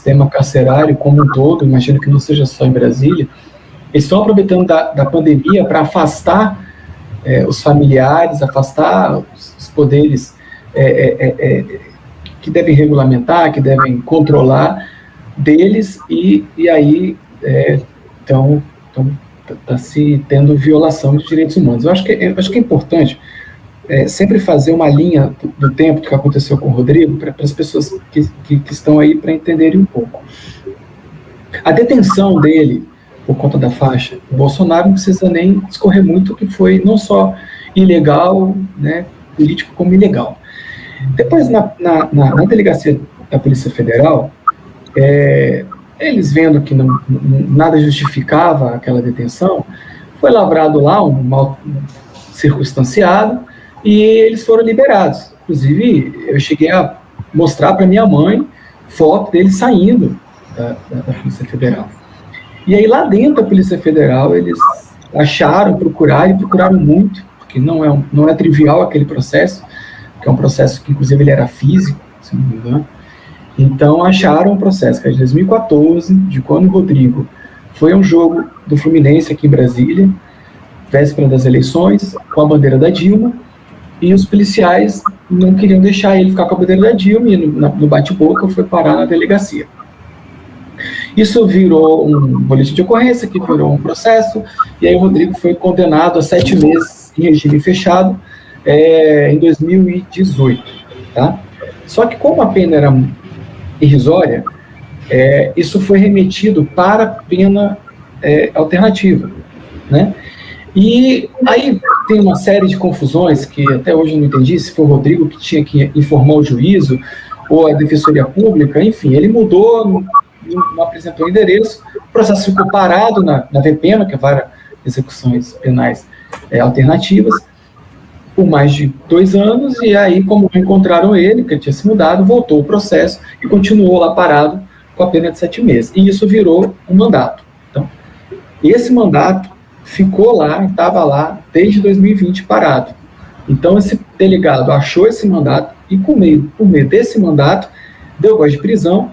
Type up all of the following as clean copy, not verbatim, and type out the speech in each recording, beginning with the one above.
sistema carcerário como um todo, imagino que não seja só em Brasília, eles estão aproveitando da pandemia para afastar os familiares, afastar os poderes que devem regulamentar, que devem controlar deles, e aí está se tendo violação de direitos humanos. Eu acho que é importante sempre fazer uma linha do tempo do que aconteceu com o Rodrigo, para as pessoas que estão aí para entenderem um pouco. A detenção dele, por conta da faixa, o Bolsonaro não precisa nem discorrer muito, que foi não só ilegal, né, político, como ilegal. Depois, na delegacia da Polícia Federal, eles vendo que nada justificava aquela detenção, foi lavrado lá um mal circunstanciado e eles foram liberados. Inclusive, eu cheguei a mostrar para minha mãe foto deles saindo da Polícia Federal. E aí, lá dentro da Polícia Federal, eles procuraram muito, porque não é trivial aquele processo, que é um processo que, inclusive, ele era físico, se não me engano. Então, acharam um processo que é de 2014, de quando o Rodrigo foi a um jogo do Fluminense aqui em Brasília, véspera das eleições, com a bandeira da Dilma, e os policiais não queriam deixar ele ficar com a bandeira da Dilma, e no bate-boca foi parar na delegacia. Isso virou um boletim de ocorrência, que virou um processo, e aí o Rodrigo foi condenado a 7 meses em regime fechado em 2018. Tá? Só que como a pena era irrisória, isso foi remetido para pena alternativa, né? E aí tem uma série de confusões que até hoje eu não entendi, se foi o Rodrigo que tinha que informar o juízo, ou a Defensoria Pública, enfim, ele mudou, não apresentou o endereço, o processo ficou parado na VPENA, que é várias execuções penais alternativas, por mais de 2 anos, e aí, como encontraram ele, que ele tinha se mudado, voltou o processo e continuou lá parado com a pena de 7 meses. E isso virou um mandato. Então, esse mandato ficou lá, estava lá desde 2020 parado. Então, esse delegado achou esse mandato e, por meio desse mandato, deu voz de prisão,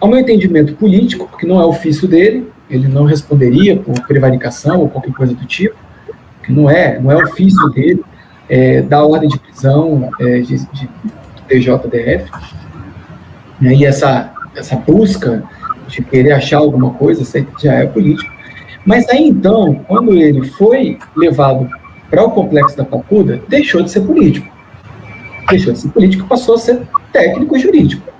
ao meu entendimento político, porque não é ofício dele, ele não responderia por prevaricação ou qualquer coisa do tipo, que não é ofício dele, da ordem de prisão de TJDF, né, e essa busca de querer achar alguma coisa, isso já é político. Mas aí então, quando ele foi levado para o complexo da Papuda, deixou de ser político. Deixou de ser político, passou a ser técnico e jurídico.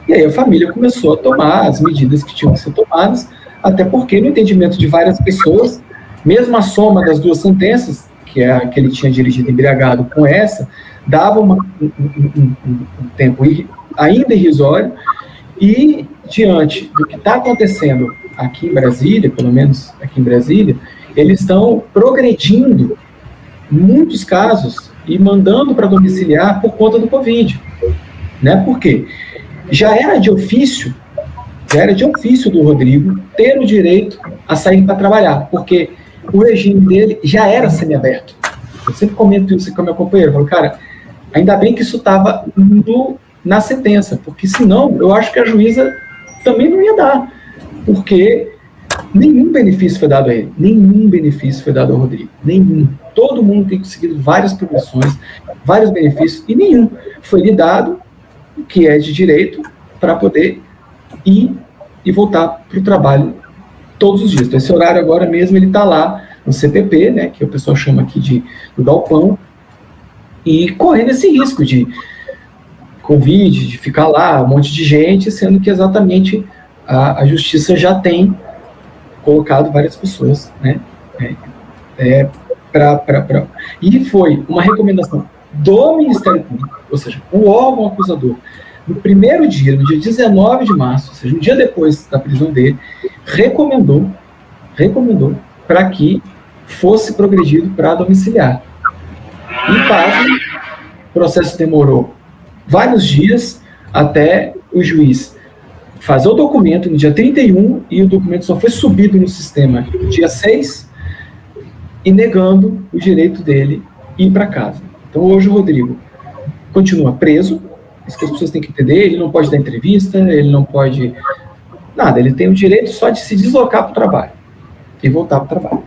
E aí a família começou a tomar as medidas que tinham que ser tomadas, até porque, no entendimento de várias pessoas, mesmo a soma das 2 sentenças, que é a que ele tinha dirigido embriagado com essa, dava um tempo ainda irrisório, e diante do que está acontecendo aqui em Brasília, pelo menos aqui em Brasília, eles estão progredindo muitos casos e mandando para domiciliar por conta do Covid. Né? Por quê? Já era de ofício do Rodrigo ter o direito a sair para trabalhar, porque o regime dele já era semiaberto. Eu sempre comento isso com o meu companheiro, eu falo, cara, ainda bem que isso estava na sentença, porque senão eu acho que a juíza também não ia dar, porque nenhum benefício foi dado a ele, nenhum benefício foi dado ao Rodrigo, nenhum. Todo mundo tem conseguido várias progressões, vários benefícios, e nenhum foi lhe dado, que é de direito, para poder ir e voltar para o trabalho todos os dias. Então, esse horário agora mesmo, ele está lá no CPP, né, que o pessoal chama aqui do galpão, e correndo esse risco de Covid, de ficar lá, um monte de gente, sendo que exatamente a justiça já tem colocado várias pessoas, né, e foi uma recomendação do Ministério Público, ou seja, o órgão acusador, no primeiro dia, no dia 19 de março, ou seja, um dia depois da prisão dele, recomendou para que fosse progredido para domiciliar. E pasme, o processo demorou vários dias até o juiz fazer o documento no dia 31, e o documento só foi subido no sistema no dia 6, e negando o direito dele ir para casa. Então, hoje o Rodrigo continua preso, isso que as pessoas têm que entender, ele não pode dar entrevista, ele não pode Nada, ele tem o direito só de se deslocar para o trabalho e voltar para o trabalho,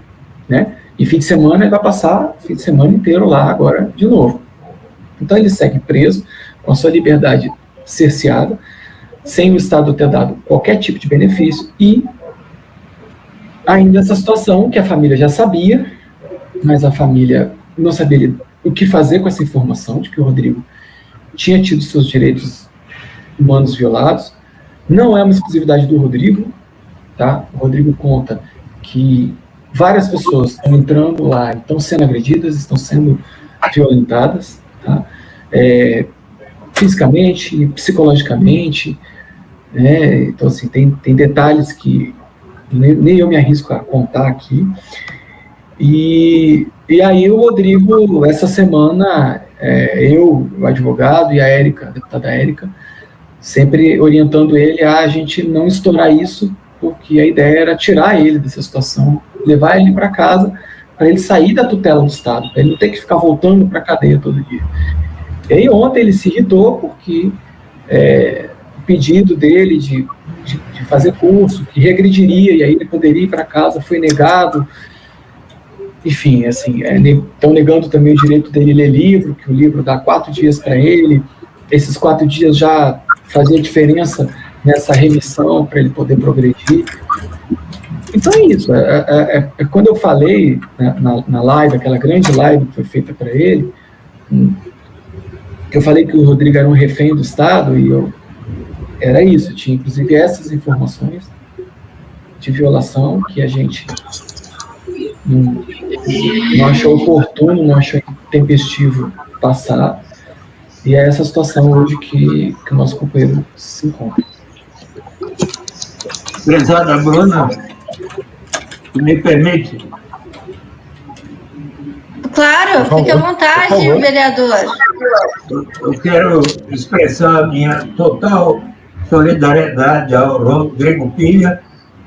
né? E fim de semana ele vai passar o fim de semana inteiro lá agora de novo. Então ele segue preso, com a sua liberdade cerceada, sem o Estado ter dado qualquer tipo de benefício, e ainda essa situação que a família já sabia, mas a família não sabia o que fazer com essa informação de que o Rodrigo tinha tido seus direitos humanos violados. Não é uma exclusividade do Rodrigo, tá? O Rodrigo conta que várias pessoas estão entrando lá, estão sendo agredidas, estão sendo violentadas, tá? Fisicamente, psicologicamente, né? Então, assim, tem detalhes que nem eu me arrisco a contar aqui. E aí o Rodrigo, essa semana, eu, o advogado, e a Érica, a deputada Érica, sempre orientando ele a gente não estourar isso, porque a ideia era tirar ele dessa situação, levar ele para casa, para ele sair da tutela do Estado, para ele não ter que ficar voltando para a cadeia todo dia. E aí ontem ele se irritou porque o pedido dele de fazer curso, que regrediria, e aí ele poderia ir para casa, foi negado. Enfim, assim, estão negando também o direito dele ler livro, que o livro dá 4 dias para ele, esses 4 dias já fazia diferença nessa remissão para ele poder progredir. Então é isso, quando eu falei na live, aquela grande live que foi feita para ele, que eu falei que o Rodrigo era um refém do Estado, e era isso, tinha inclusive essas informações de violação que a gente não achou oportuno, não achou tempestivo passar, e é essa situação hoje que o nosso companheiro se encontra. Prezada Bruna, me permite? Claro, fique à vontade, vereador. Eu quero expressar a minha total solidariedade ao Rodrigo Pilha.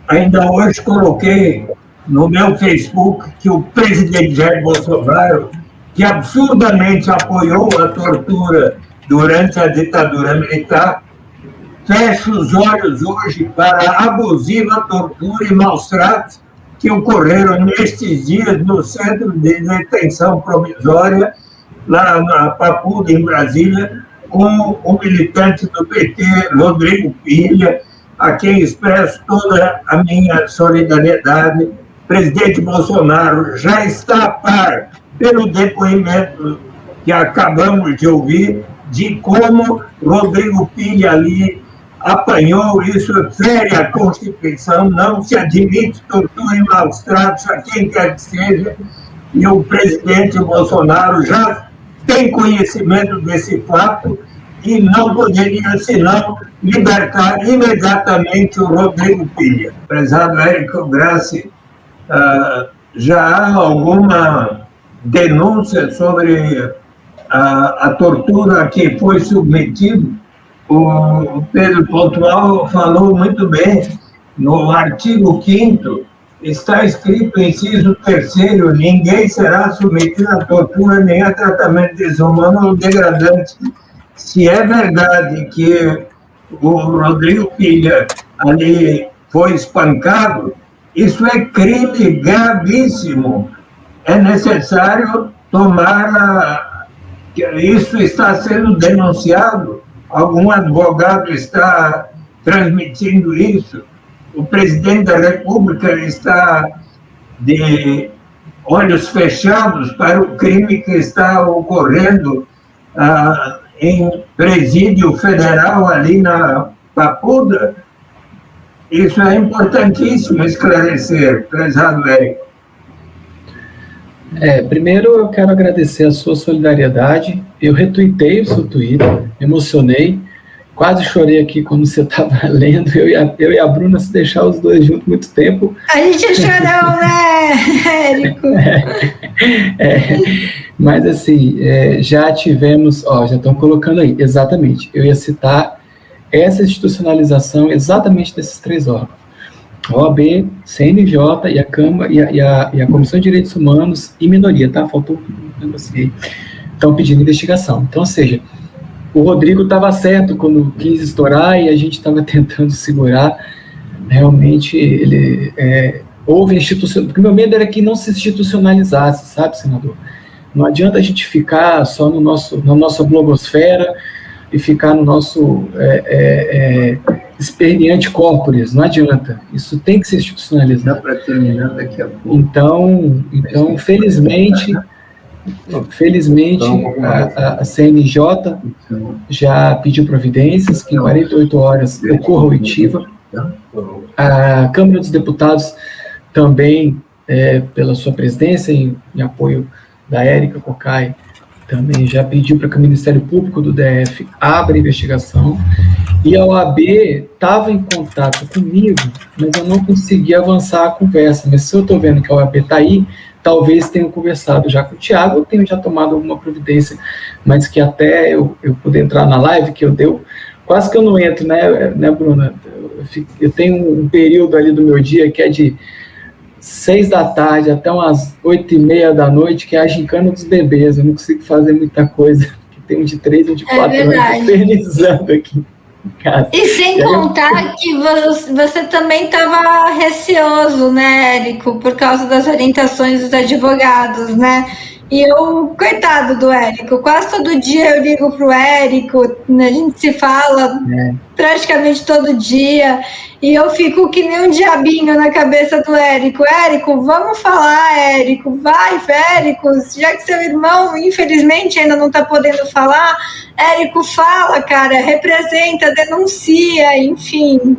Ainda hoje coloquei no meu Facebook que o presidente Jair Bolsonaro, que absurdamente apoiou a tortura durante a ditadura militar, fecha os olhos hoje para a abusiva tortura e maus tratos que ocorreram nestes dias no Centro de Detenção Provisória, lá na Papuda, em Brasília, com o militante do PT, Rodrigo Pilha, a quem expresso toda a minha solidariedade. Presidente Bolsonaro já está a par, pelo depoimento que acabamos de ouvir, de como Rodrigo Pilha ali apanhou. Isso fere a Constituição, não se admite tortura e maus tratos a quem quer que seja, e o presidente Bolsonaro já tem conhecimento desse fato e não poderia, senão, libertar imediatamente o Rodrigo Pilha. Prezado Érico Grassi, já há alguma denúncia sobre a tortura a que foi submetido? O Pedro Pontual falou muito bem, no artigo 5º, está escrito, inciso 3º, ninguém será submetido a tortura nem a tratamento desumano ou degradante. Se é verdade que o Rodrigo Pilha ali foi espancado, isso é crime gravíssimo. É necessário tomar... Isso está sendo denunciado. Algum advogado está transmitindo isso. O presidente da República está de olhos fechados para o crime que está ocorrendo em presídio federal ali na Papuda. Isso é importantíssimo esclarecer, prezado Érico. Primeiro eu quero agradecer a sua solidariedade. Eu retuitei o seu Twitter, me emocionei, quase chorei aqui quando você estava lendo. Eu e a Bruna, se deixar os dois juntos muito tempo. A gente é chorão, né, Érico? Mas assim, já tivemos, já estão colocando aí, exatamente. Eu ia citar essa institucionalização exatamente desses 3 órgãos. OAB, CNJ e a Câmara e a Comissão de Direitos Humanos e Minoria, tá? Faltou um negócio aí. Estão pedindo investigação. Então, ou seja, o Rodrigo estava certo quando quis estourar e a gente estava tentando segurar, realmente ele houve institucional, porque meu medo era que não se institucionalizasse, sabe, senador? Não adianta a gente ficar só na nossa blogosfera e ficar no nosso experiente corporis, não adianta, isso tem que ser institucionalizado. Dá para terminar daqui a pouco. Então felizmente a CNJ já pediu providências que em 48 horas ocorra a oitiva. A Câmara dos Deputados também, pela sua presidência em apoio da Érica Cocai, também já pediu para que o Ministério Público do DF abra a investigação, e a OAB estava em contato comigo, mas eu não consegui avançar a conversa. Mas se eu estou vendo que a OAB está aí, talvez tenham conversado já com o Thiago, eu tenho já tomado alguma providência, mas que até eu poder entrar na live, que eu deu, quase que eu não entro, né Bruna? Eu tenho um período ali do meu dia que é de 6 da tarde até umas 8h30 da noite, que é a gincana dos bebês. Eu não consigo fazer muita coisa, porque tem um de 3 e um de 4 anos infernizando aqui em casa. E sem contar que você também estava receoso, né, Érico, por causa das orientações dos advogados, né? E eu, coitado do Érico, quase todo dia eu ligo pro Érico, a gente se fala praticamente todo dia, e eu fico que nem um diabinho na cabeça do Érico. Érico, vamos falar, Érico, vai, Érico, já que seu irmão, infelizmente, ainda não está podendo falar, Érico, fala, cara, representa, denuncia, enfim.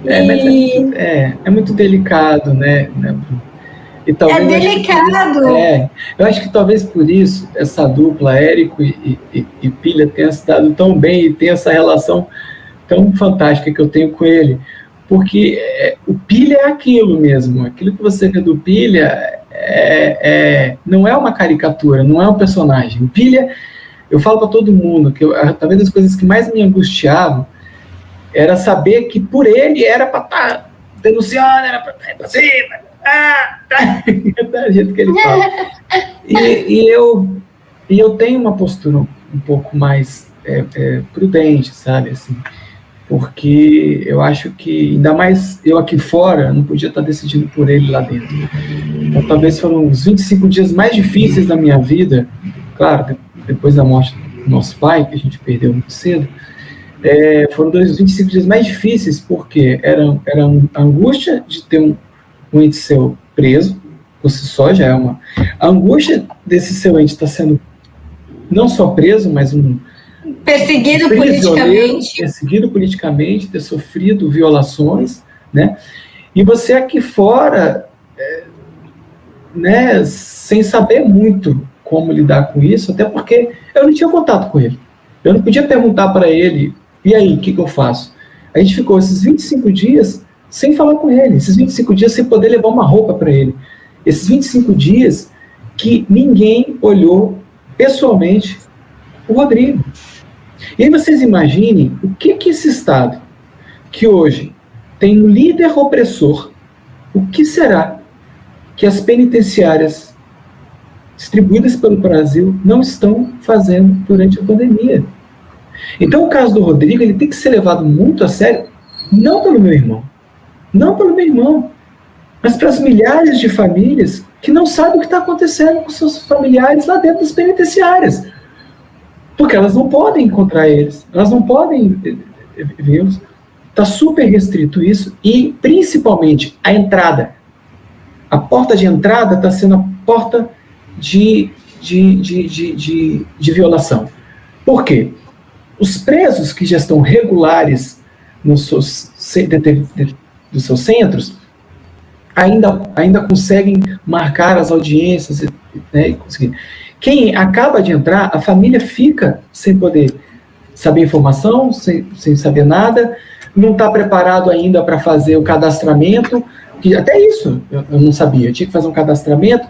Mas é muito delicado, né, E talvez, delicado. Eu acho que talvez por isso essa dupla, Érico e Pilha, tenha se dado tão bem e tem essa relação tão fantástica que eu tenho com ele. Porque o Pilha é aquilo mesmo. Aquilo que você vê do Pilha não é uma caricatura, não é um personagem. O Pilha, eu falo para todo mundo que talvez das coisas que mais me angustiavam era saber que por ele era para estar denunciando, era para estar para cima. Do jeito que ele fala. E eu tenho uma postura um pouco mais prudente, sabe, assim, porque eu acho que, ainda mais eu aqui fora, não podia estar decidindo por ele lá dentro. Então talvez foram os 25 dias mais difíceis da minha vida, claro, depois da morte do nosso pai, que a gente perdeu muito cedo. Foram 25 dias mais difíceis, porque era a angústia de ter um ente seu preso, por si só já é uma... A angústia desse seu ente estar sendo não só preso, mas perseguido politicamente, ter sofrido violações, né? E você aqui fora, né, sem saber muito como lidar com isso, até porque eu não tinha contato com ele. Eu não podia perguntar para ele, e aí, o que eu faço? A gente ficou esses 25 dias sem falar com ele, esses 25 dias sem poder levar uma roupa para ele, esses 25 dias que ninguém olhou pessoalmente o Rodrigo. E aí vocês imaginem o que esse Estado, que hoje tem um líder opressor, o que será que as penitenciárias distribuídas pelo Brasil não estão fazendo durante a pandemia? Então o caso do Rodrigo, ele tem que ser levado muito a sério, não pelo meu irmão, mas para as milhares de famílias que não sabem o que está acontecendo com seus familiares lá dentro das penitenciárias. Porque elas não podem encontrar eles, elas não podem vê-los. Está super restrito isso, e principalmente a entrada. A porta de entrada está sendo a porta de violação. Por quê? Os presos que já estão regulares nos seus centros ainda conseguem marcar as audiências, né, e conseguir. Quem acaba de entrar, a família fica sem poder saber informação, sem saber nada, não está preparado ainda para fazer o cadastramento, que até isso eu não sabia, eu tinha que fazer um cadastramento.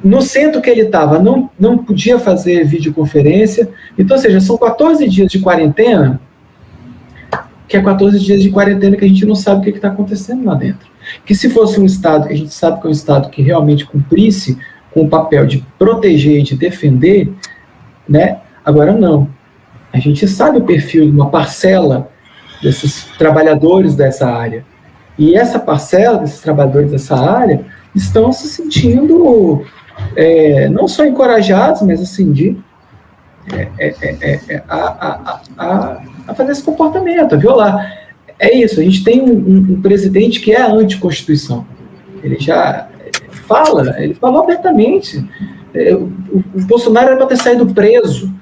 No centro que ele estava, não podia fazer videoconferência, então, ou seja, são 14 dias de quarentena, que é 14 dias de quarentena que a gente não sabe o que está acontecendo lá dentro. Que se fosse um Estado, que a gente sabe que é um Estado que realmente cumprisse com o papel de proteger e de defender, né? Agora não. A gente sabe o perfil de uma parcela desses trabalhadores dessa área. E essa parcela desses trabalhadores dessa área estão se sentindo não só encorajados, mas assim, a fazer esse comportamento, a violar. É isso, a gente tem um presidente que é anticonstituição. Ele já ele falou abertamente. O Bolsonaro era para ter saído preso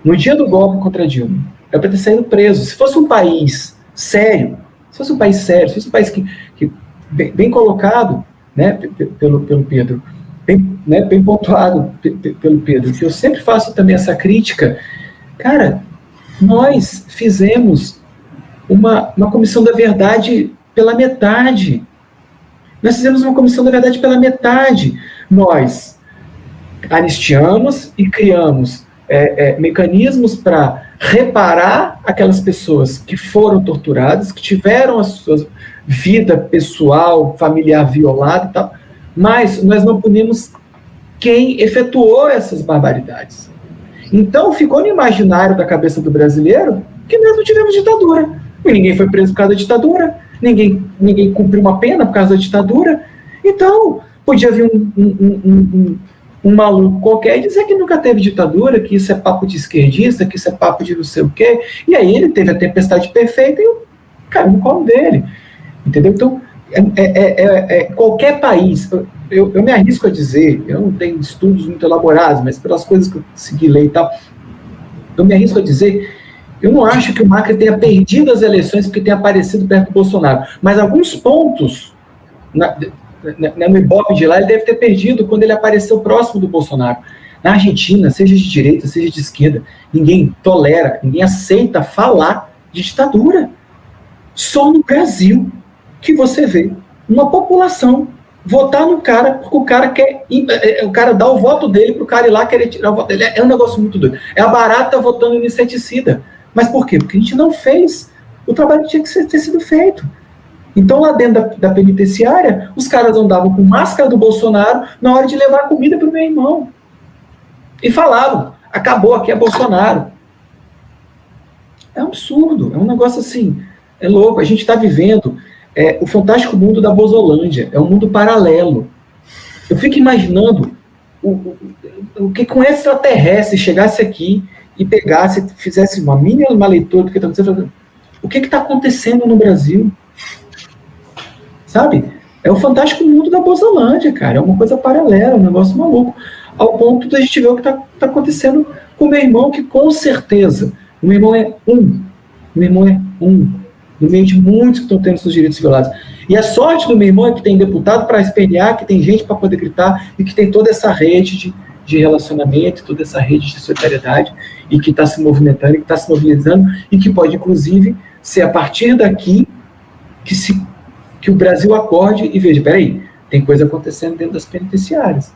no dia do golpe contra Dilma. Era para ter saído preso. Se fosse um país sério, se fosse um país que bem colocado, né, pelo Pedro, bem pontuado pelo Pedro, que eu sempre faço também essa crítica. Cara, nós fizemos uma comissão da verdade pela metade. Nós fizemos uma comissão da verdade pela metade. Nós anistiamos e criamos mecanismos para reparar aquelas pessoas que foram torturadas, que tiveram a sua vida pessoal, familiar violada e tal, mas nós não punimos quem efetuou essas barbaridades. Então ficou no imaginário da cabeça do brasileiro que nós não tivemos ditadura. E ninguém foi preso por causa da ditadura, ninguém cumpriu uma pena por causa da ditadura. Então, podia vir um maluco qualquer e dizer que nunca teve ditadura, que isso é papo de esquerdista, que isso é papo de não sei o quê. E aí ele teve a tempestade perfeita e o cara no colo dele. Entendeu? Então, qualquer país, eu me arrisco a dizer, eu não tenho estudos muito elaborados, mas pelas coisas que eu consegui ler e tal, eu me arrisco a dizer, eu não acho que o Macri tenha perdido as eleições porque tenha aparecido perto do Bolsonaro, mas alguns pontos no Ibope de lá ele deve ter perdido quando ele apareceu próximo do Bolsonaro. Na Argentina, seja de direita, seja de esquerda, ninguém tolera, ninguém aceita falar de ditadura. Só no Brasil que você vê uma população votar no cara porque o cara quer, o cara dá o voto dele para o cara ir lá querer tirar o voto dele. É um negócio muito doido. É a barata votando em inseticida. Mas por quê? Porque a gente não fez o trabalho que tinha que ter sido feito. Então, lá dentro da penitenciária, os caras andavam com máscara do Bolsonaro na hora de levar comida para o meu irmão. E falavam, acabou, aqui é Bolsonaro. É um absurdo, é um negócio assim, é louco. A gente está vivendo o fantástico mundo da Bozolândia, é um mundo paralelo. Eu fico imaginando o que com extraterrestre chegasse aqui e pegasse, fizesse uma mínima leitura do que está acontecendo. O que está acontecendo no Brasil? Sabe? É o fantástico mundo da Bozolândia, cara. É uma coisa paralela, um negócio maluco. Ao ponto de a gente ver o que está acontecendo com o meu irmão, que com certeza, o meu irmão é um. O meu irmão é um. No meio de muitos que estão tendo seus direitos violados. E a sorte do meu irmão é que tem deputado para espelhar, que tem gente para poder gritar, e que tem toda essa rede de relacionamento, toda essa rede de solidariedade, e que está se movimentando, e que está se mobilizando, e que pode, inclusive, ser a partir daqui que o Brasil acorde e veja, peraí, tem coisa acontecendo dentro das penitenciárias.